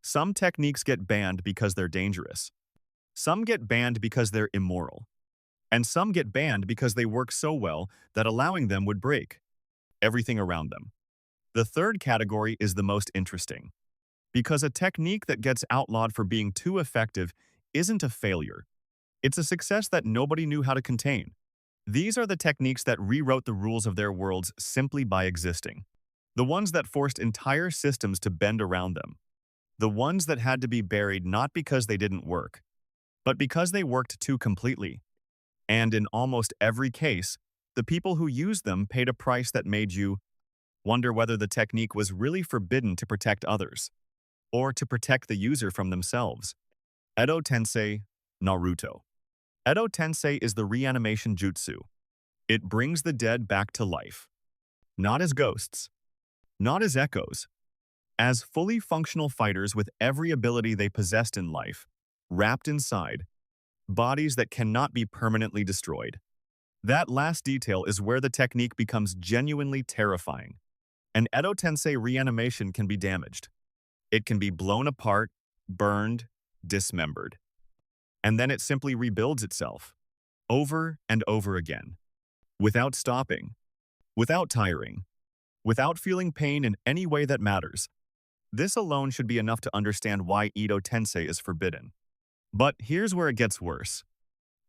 Some techniques get banned because they're dangerous. Some get banned because they're immoral. And some get banned because they work so well that allowing them would break everything around them. The third category is the most interesting, because a technique that gets outlawed for being too effective isn't a failure. It's a success that nobody knew how to contain. These are the techniques that rewrote the rules of their worlds simply by existing. The ones that forced entire systems to bend around them. The ones that had to be buried not because they didn't work, but because they worked too completely. And in almost every case, the people who used them paid a price that made you wonder whether the technique was really forbidden to protect others, or to protect the user from themselves. Edo Tensei, Naruto. Edo Tensei is the reanimation jutsu. It brings the dead back to life. Not as ghosts, not as echoes, as fully functional fighters with every ability they possessed in life, wrapped inside bodies that cannot be permanently destroyed. That last detail is where the technique becomes genuinely terrifying. An Edo Tensei reanimation can be damaged. It can be blown apart, burned, dismembered. And then it simply rebuilds itself, over and over again, without stopping, without tiring, without feeling pain in any way that matters. This alone should be enough to understand why Edo Tensei is forbidden. But here's where it gets worse.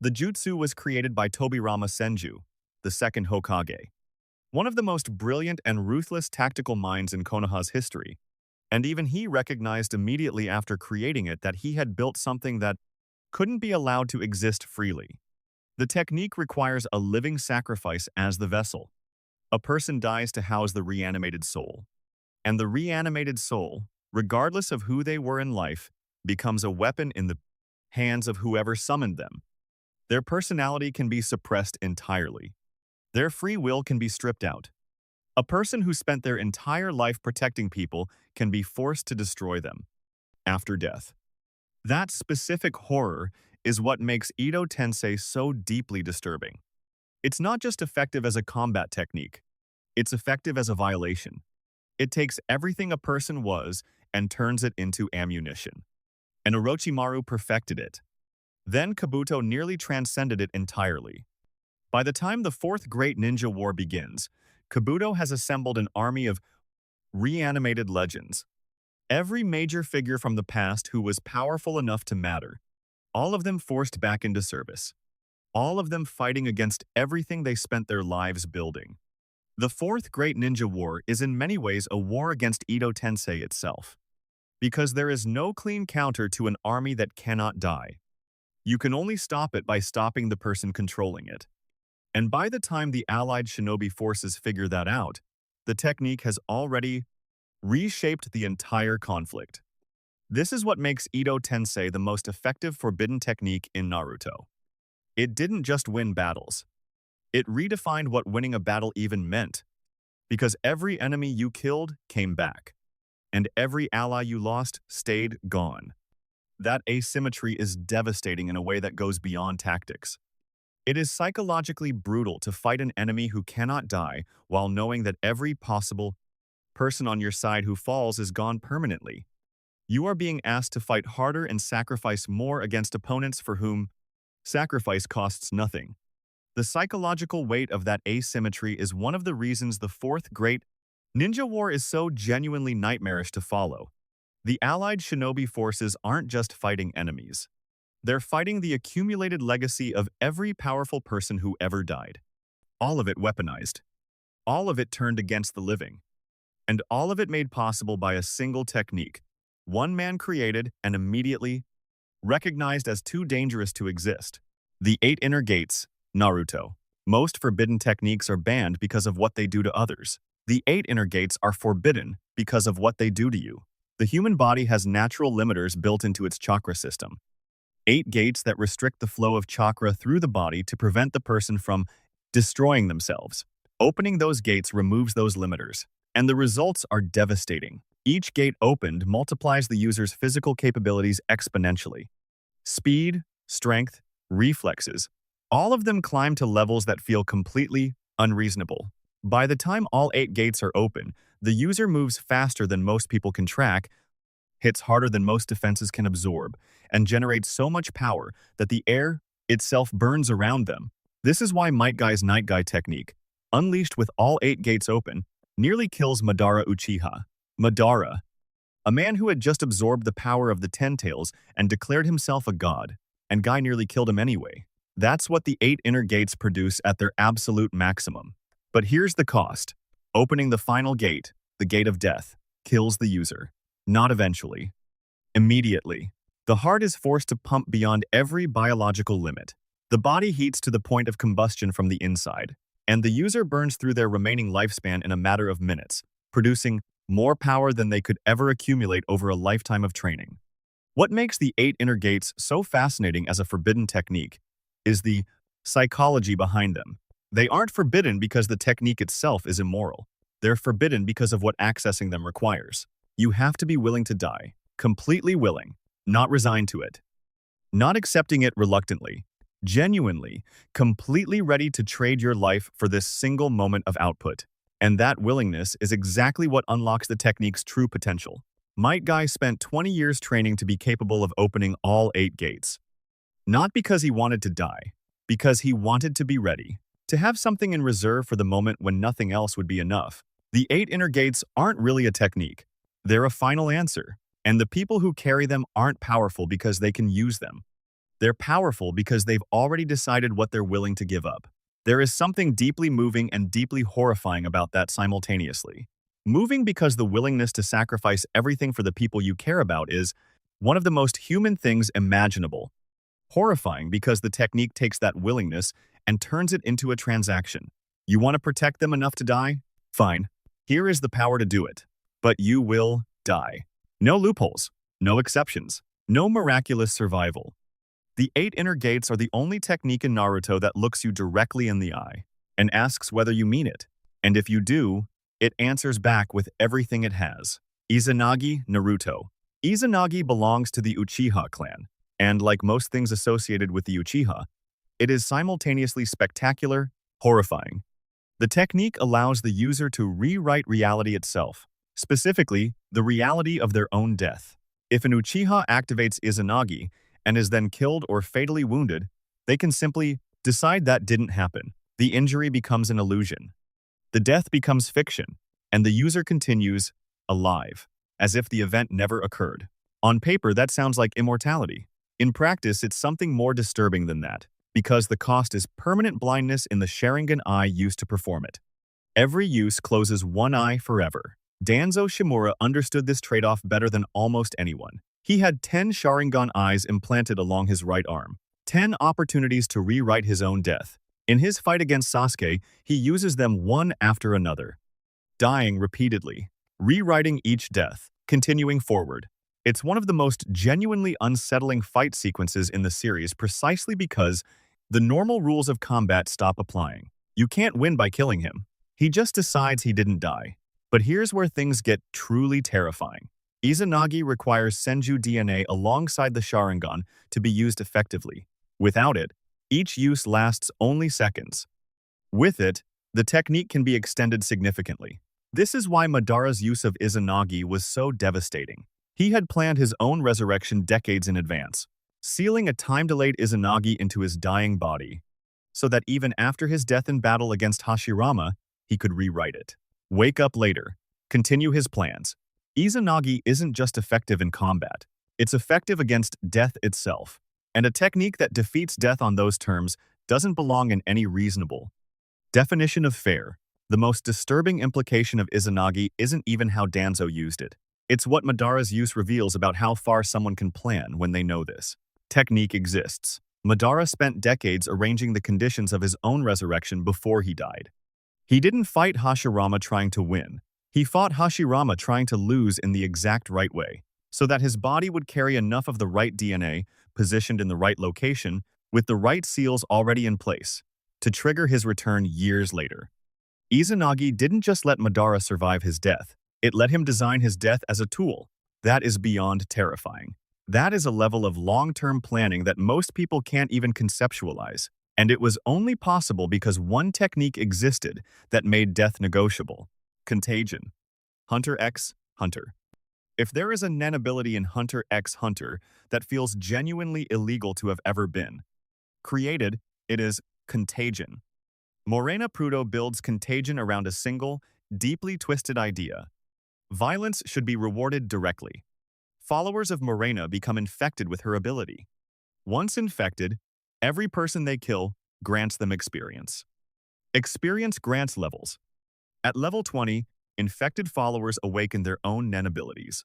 The jutsu was created by Tobirama Senju, the second Hokage, one of the most brilliant and ruthless tactical minds in Konoha's history. And even he recognized immediately after creating it that he had built something that couldn't be allowed to exist freely. The technique requires a living sacrifice as the vessel. A person dies to house the reanimated soul. And the reanimated soul, regardless of who they were in life, becomes a weapon in the hands of whoever summoned them. Their personality can be suppressed entirely. Their free will can be stripped out. A person who spent their entire life protecting people can be forced to destroy them after death. That specific horror is what makes Edo Tensei so deeply disturbing. It's not just effective as a combat technique. It's effective as a violation. It takes everything a person was and turns it into ammunition. And Orochimaru perfected it. Then Kabuto nearly transcended it entirely. By the time the Fourth Great Ninja War begins, Kabuto has assembled an army of reanimated legends. Every major figure from the past who was powerful enough to matter. All of them forced back into service. All of them fighting against everything they spent their lives building. The Fourth Great Ninja War is in many ways a war against Edo Tensei itself. Because there is no clean counter to an army that cannot die. You can only stop it by stopping the person controlling it. And by the time the allied shinobi forces figure that out, the technique has already reshaped the entire conflict. This is what makes Edo Tensei the most effective forbidden technique in Naruto. It didn't just win battles. It redefined what winning a battle even meant. Because every enemy you killed came back. And every ally you lost stayed gone. That asymmetry is devastating in a way that goes beyond tactics. It is psychologically brutal to fight an enemy who cannot die while knowing that every possible person on your side who falls is gone permanently. You are being asked to fight harder and sacrifice more against opponents for whom sacrifice costs nothing. The psychological weight of that asymmetry is one of the reasons the Fourth Great Ninja War is so genuinely nightmarish to follow. The allied shinobi forces aren't just fighting enemies. They're fighting the accumulated legacy of every powerful person who ever died. All of it weaponized. All of it turned against the living. And all of it made possible by a single technique. One man created and immediately recognized as too dangerous to exist. The 8 Inner Gates, Naruto. Most forbidden techniques are banned because of what they do to others. The 8 Inner Gates are forbidden because of what they do to you. The human body has natural limiters built into its chakra system. 8 gates that restrict the flow of chakra through the body to prevent the person from destroying themselves. Opening those gates removes those limiters, and the results are devastating. Each gate opened multiplies the user's physical capabilities exponentially. Speed, strength, reflexes, all of them climb to levels that feel completely unreasonable. By the time all 8 gates are open, the user moves faster than most people can track. hits harder than most defenses can absorb, and generates so much power that the air itself burns around them. This is why Might Guy's Night Guy technique, unleashed with all 8 gates open, nearly kills Madara Uchiha. Madara, a man who had just absorbed the power of the Ten Tails and declared himself a god, and Guy nearly killed him anyway. That's what the 8 inner gates produce at their absolute maximum. But here's the cost. Opening the final gate, the gate of death, kills the user. Not eventually. Immediately. The heart is forced to pump beyond every biological limit. The body heats to the point of combustion from the inside, and the user burns through their remaining lifespan in a matter of minutes, producing more power than they could ever accumulate over a lifetime of training. What makes the 8 inner gates so fascinating as a forbidden technique is the psychology behind them. They aren't forbidden because the technique itself is immoral. They're forbidden because of what accessing them requires. You have to be willing to die, completely willing, not resigned to it, not accepting it reluctantly, genuinely, completely ready to trade your life for this single moment of output. And that willingness is exactly what unlocks the technique's true potential. Might Guy spent 20 years training to be capable of opening all 8 gates. Not because he wanted to die, because he wanted to be ready, to have something in reserve for the moment when nothing else would be enough. The 8 inner gates aren't really a technique. They're a final answer, and the people who carry them aren't powerful because they can use them. They're powerful because they've already decided what they're willing to give up. There is something deeply moving and deeply horrifying about that simultaneously. Moving because the willingness to sacrifice everything for the people you care about is one of the most human things imaginable. Horrifying because the technique takes that willingness and turns it into a transaction. You want to protect them enough to die? Fine. Here is the power to do it. But you will die. No loopholes, no exceptions, no miraculous survival. The 8 inner gates are the only technique in Naruto that looks you directly in the eye and asks whether you mean it. And if you do, it answers back with everything it has. Izanagi, Naruto. Izanagi belongs to the Uchiha clan, and like most things associated with the Uchiha, it is simultaneously spectacular, horrifying. The technique allows the user to rewrite reality itself, specifically the reality of their own death. If an Uchiha activates Izanagi and is then killed or fatally wounded, they can simply decide that didn't happen. The injury becomes an illusion. The death becomes fiction, and the user continues alive, as if the event never occurred. On paper, that sounds like immortality. In practice, it's something more disturbing than that, because the cost is permanent blindness in the Sharingan eye used to perform it. Every use closes one eye forever. Danzo Shimura understood this trade-off better than almost anyone. He had 10 Sharingan eyes implanted along his right arm, 10 opportunities to rewrite his own death. In his fight against Sasuke, he uses them one after another, dying repeatedly, rewriting each death, continuing forward. It's one of the most genuinely unsettling fight sequences in the series precisely because the normal rules of combat stop applying. You can't win by killing him. He just decides he didn't die. But here's where things get truly terrifying. Izanagi requires Senju DNA alongside the Sharingan to be used effectively. Without it, each use lasts only seconds. With it, the technique can be extended significantly. This is why Madara's use of Izanagi was so devastating. He had planned his own resurrection decades in advance, sealing a time-delayed Izanagi into his dying body, so that even after his death in battle against Hashirama, he could rewrite it. Wake up later. Continue his plans. Izanagi isn't just effective in combat. It's effective against death itself. And a technique that defeats death on those terms doesn't belong in any reasonable definition of fair. The most disturbing implication of Izanagi isn't even how Danzo used it. It's what Madara's use reveals about how far someone can plan when they know this technique exists. Madara spent decades arranging the conditions of his own resurrection before he died. He didn't fight Hashirama trying to win. He fought Hashirama trying to lose in the exact right way, so that his body would carry enough of the right DNA, positioned in the right location, with the right seals already in place, to trigger his return years later. Izanagi didn't just let Madara survive his death, it let him design his death as a tool. That is beyond terrifying. That is a level of long-term planning that most people can't even conceptualize, and it was only possible because one technique existed that made death negotiable. Contagion. Hunter x Hunter. If there is a nen ability in Hunter x Hunter that feels genuinely illegal to have ever been created, it is Contagion. Morena Prudo builds Contagion around a single, deeply twisted idea. Violence should be rewarded directly. Followers of Morena become infected with her ability. Once infected, every person they kill grants them experience. Experience grants levels. At level 20, infected followers awaken their own nen abilities.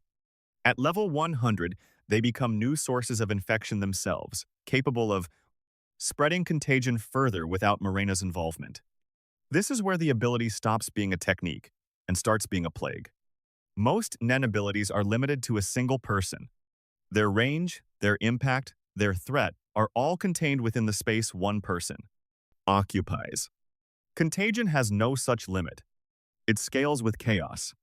At level 100, they become new sources of infection themselves, capable of spreading contagion further without Morena's involvement. This is where the ability stops being a technique and starts being a plague. Most nen abilities are limited to a single person. Their range, their impact, their threat are all contained within the space one person occupies. Contagion has no such limit. It scales with chaos.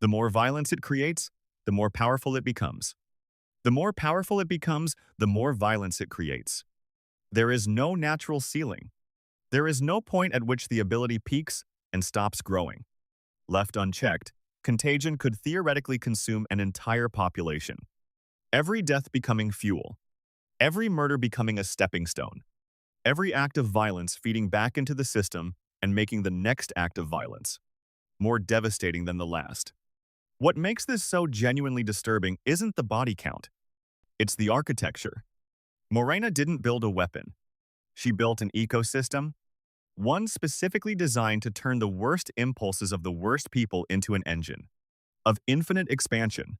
The more violence it creates, the more powerful it becomes. The more powerful it becomes, the more violence it creates. There is no natural ceiling. There is no point at which the ability peaks and stops growing. Left unchecked, Contagion could theoretically consume an entire population. Every death becoming fuel. Every murder becoming a stepping stone. Every act of violence feeding back into the system and making the next act of violence more devastating than the last. What makes this so genuinely disturbing isn't the body count. It's the architecture. Morena didn't build a weapon. She built an ecosystem, one specifically designed to turn the worst impulses of the worst people into an engine of infinite expansion.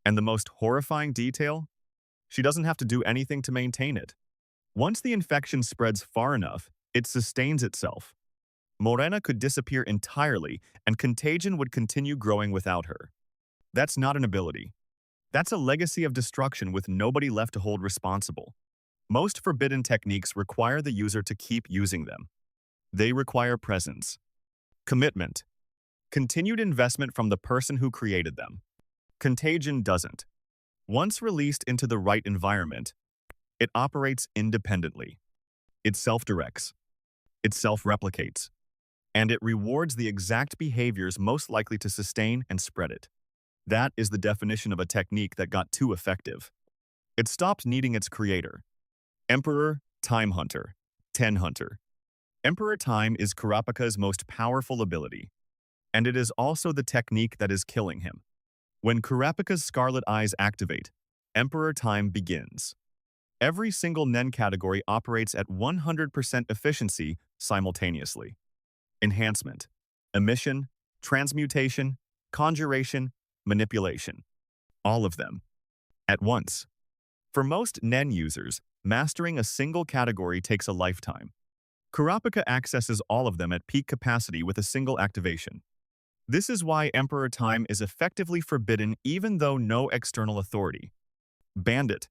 And the most horrifying detail? She doesn't have to do anything to maintain it. Once the infection spreads far enough, it sustains itself. Morena could disappear entirely, and Contagion would continue growing without her. That's not an ability. That's a legacy of destruction with nobody left to hold responsible. Most forbidden techniques require the user to keep using them. They require presence, commitment, continued investment from the person who created them. Contagion doesn't. Once released into the right environment, it operates independently. It self-directs. It self-replicates. And it rewards the exact behaviors most likely to sustain and spread it. That is the definition of a technique that got too effective. It stopped needing its creator. Emperor, Time Hunter, Ten Hunter. Emperor Time is Kurapika's most powerful ability, and it is also the technique that is killing him. When Kurapika's scarlet eyes activate, Emperor Time begins. Every single nen category operates at 100% efficiency simultaneously. Enhancement, emission, transmutation, conjuration, manipulation. All of them. At once. For most nen users, mastering a single category takes a lifetime. Kurapika accesses all of them at peak capacity with a single activation. This is why Emperor Time is effectively forbidden even though no external authority banned it.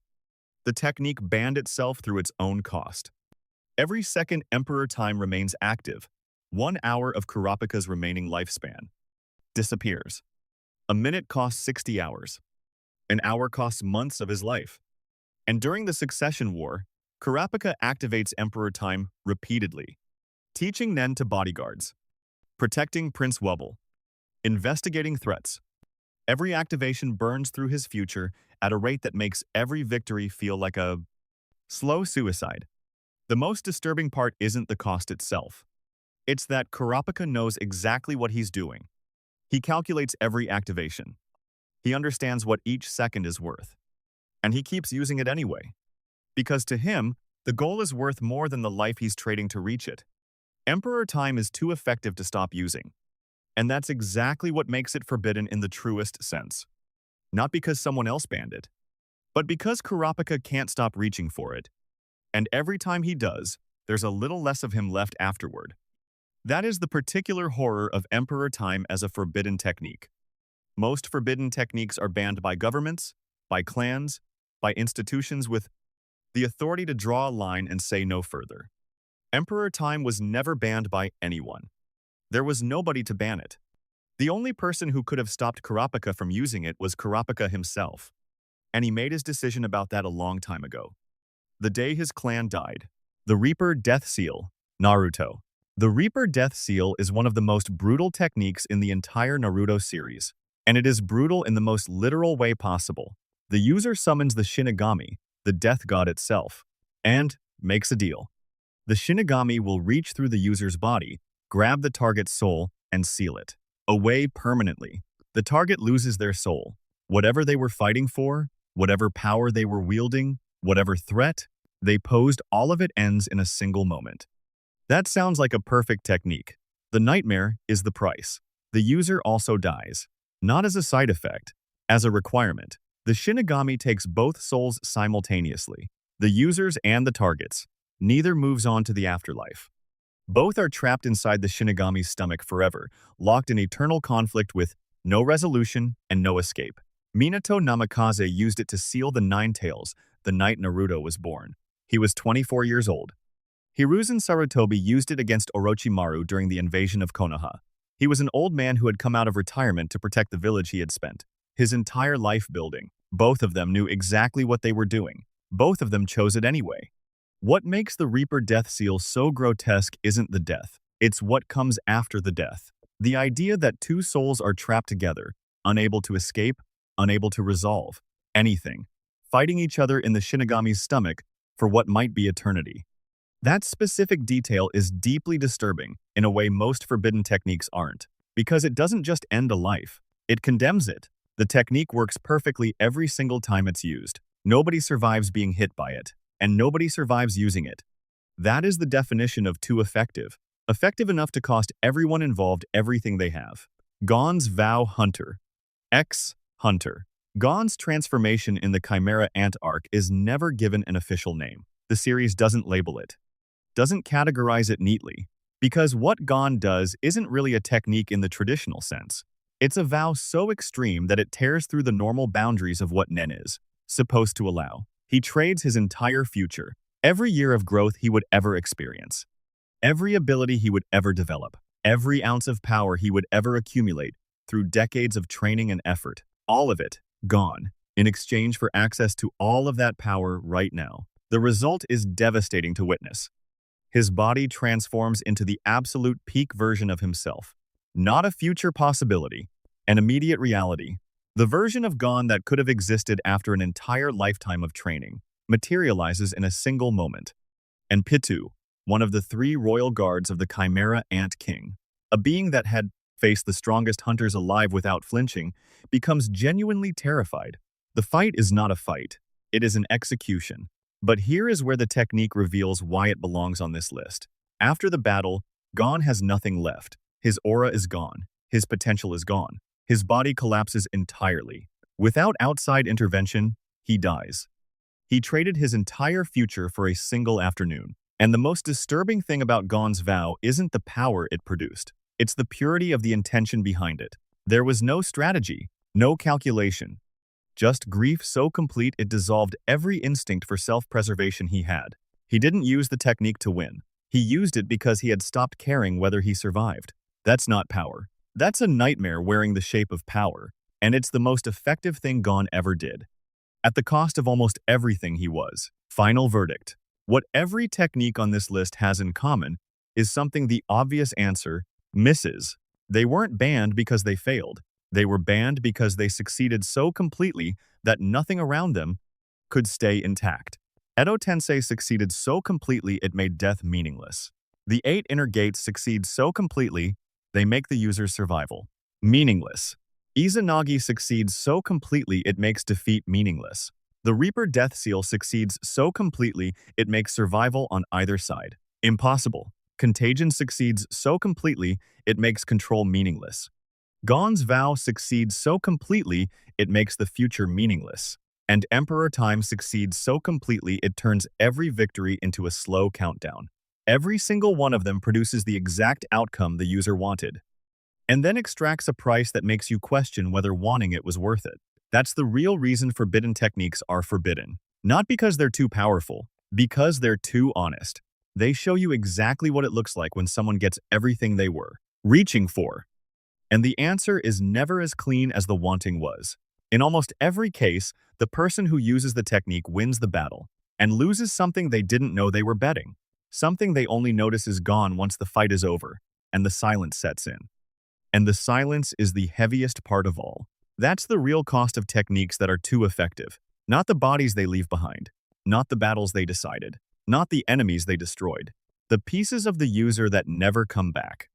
The technique banned itself through its own cost. Every second Emperor Time remains active, 1 hour of Kurapika's remaining lifespan disappears. A minute costs 60 hours. An hour costs months of his life. And during the Succession War, Kurapika activates Emperor Time repeatedly, teaching Nen to bodyguards, protecting Prince Wubble, investigating threats. Every activation burns through his future at a rate that makes every victory feel like a slow suicide. The most disturbing part isn't the cost itself. It's that Kurapika knows exactly what he's doing. He calculates every activation. He understands what each second is worth. And he keeps using it anyway. Because to him, the goal is worth more than the life he's trading to reach it. Emperor Time is too effective to stop using. And that's exactly what makes it forbidden in the truest sense. Not because someone else banned it, but because Kurapika can't stop reaching for it. And every time he does, there's a little less of him left afterward. That is the particular horror of Emperor Time as a forbidden technique. Most forbidden techniques are banned by governments, by clans, by institutions with the authority to draw a line and say no further. Emperor Time was never banned by anyone. There was nobody to ban it. The only person who could have stopped Kurapika from using it was Kurapika himself. And he made his decision about that a long time ago. The day his clan died. The Reaper Death Seal, Naruto. The Reaper Death Seal is one of the most brutal techniques in the entire Naruto series. And it is brutal in the most literal way possible. The user summons the Shinigami, the death god itself, and makes a deal. The Shinigami will reach through the user's body, grab the target's soul, and seal it away permanently. The target loses their soul. Whatever they were fighting for, whatever power they were wielding, whatever threat they posed, all of it ends in a single moment. That sounds like a perfect technique. The nightmare is the price. The user also dies. Not as a side effect, as a requirement. The Shinigami takes both souls simultaneously, the users and the targets. Neither moves on to the afterlife. Both are trapped inside the Shinigami's stomach forever, locked in eternal conflict with no resolution and no escape. Minato Namikaze used it to seal the Nine Tails the night Naruto was born. He was 24 years old. Hiruzen Sarutobi used it against Orochimaru during the invasion of Konoha. He was an old man who had come out of retirement to protect the village he had spent his entire life building. Both of them knew exactly what they were doing. Both of them chose it anyway. What makes the Reaper death seal so grotesque isn't the death. It's what comes after the death. The idea that two souls are trapped together, unable to escape, unable to resolve anything, fighting each other in the Shinigami's stomach for what might be eternity. That specific detail is deeply disturbing in a way most forbidden techniques aren't, because it doesn't just end a life, it condemns it. The technique works perfectly every single time it's used. Nobody survives being hit by it, and nobody survives using it. That is the definition of too effective. Effective enough to cost everyone involved everything they have. Gon's Vow Hunter. Hunter. Gon's transformation in the Chimera Ant arc is never given an official name. The series doesn't label it, doesn't categorize it neatly, because what Gon does isn't really a technique in the traditional sense. It's a vow so extreme that it tears through the normal boundaries of what Nen is supposed to allow. He trades his entire future, every year of growth he would ever experience, every ability he would ever develop, every ounce of power he would ever accumulate through decades of training and effort, all of it gone, in exchange for access to all of that power right now. The result is devastating to witness. His body transforms into the absolute peak version of himself. Not a future possibility, an immediate reality. The version of Gon that could have existed after an entire lifetime of training materializes in a single moment. And Pitu, one of the 3 royal guards of the Chimera Ant King, a being that had faced the strongest hunters alive without flinching, becomes genuinely terrified. The fight is not a fight, it is an execution. But here is where the technique reveals why it belongs on this list. After the battle, Gon has nothing left. His aura is gone. His potential is gone. His body collapses entirely. Without outside intervention, he dies. He traded his entire future for a single afternoon. And the most disturbing thing about Gon's vow isn't the power it produced. It's the purity of the intention behind it. There was no strategy, no calculation. Just grief so complete it dissolved every instinct for self-preservation he had. He didn't use the technique to win. He used it because he had stopped caring whether he survived. That's not power. That's a nightmare wearing the shape of power, and it's the most effective thing Gon ever did. At the cost of almost everything he was. Final verdict. What every technique on this list has in common is something the obvious answer misses. They weren't banned because they failed. They were banned because they succeeded so completely that nothing around them could stay intact. Edo Tensei succeeded so completely it made death meaningless. The 8 inner gates succeed so completely they make the user's survival meaningless. Izanagi succeeds so completely it makes defeat meaningless. The Reaper Death Seal succeeds so completely it makes survival on either side impossible. Contagion succeeds so completely it makes control meaningless. Gon's vow succeeds so completely it makes the future meaningless. And Emperor Time succeeds so completely it turns every victory into a slow countdown. Every single one of them produces the exact outcome the user wanted, and then extracts a price that makes you question whether wanting it was worth it. That's the real reason forbidden techniques are forbidden. Not because they're too powerful, because they're too honest. They show you exactly what it looks like when someone gets everything they were reaching for. And the answer is never as clean as the wanting was. In almost every case, the person who uses the technique wins the battle and loses something they didn't know they were betting. Something they only notice is gone once the fight is over and the silence sets in. And the silence is the heaviest part of all. That's the real cost of techniques that are too effective. Not the bodies they leave behind, not the battles they decided, not the enemies they destroyed. The pieces of the user that never come back.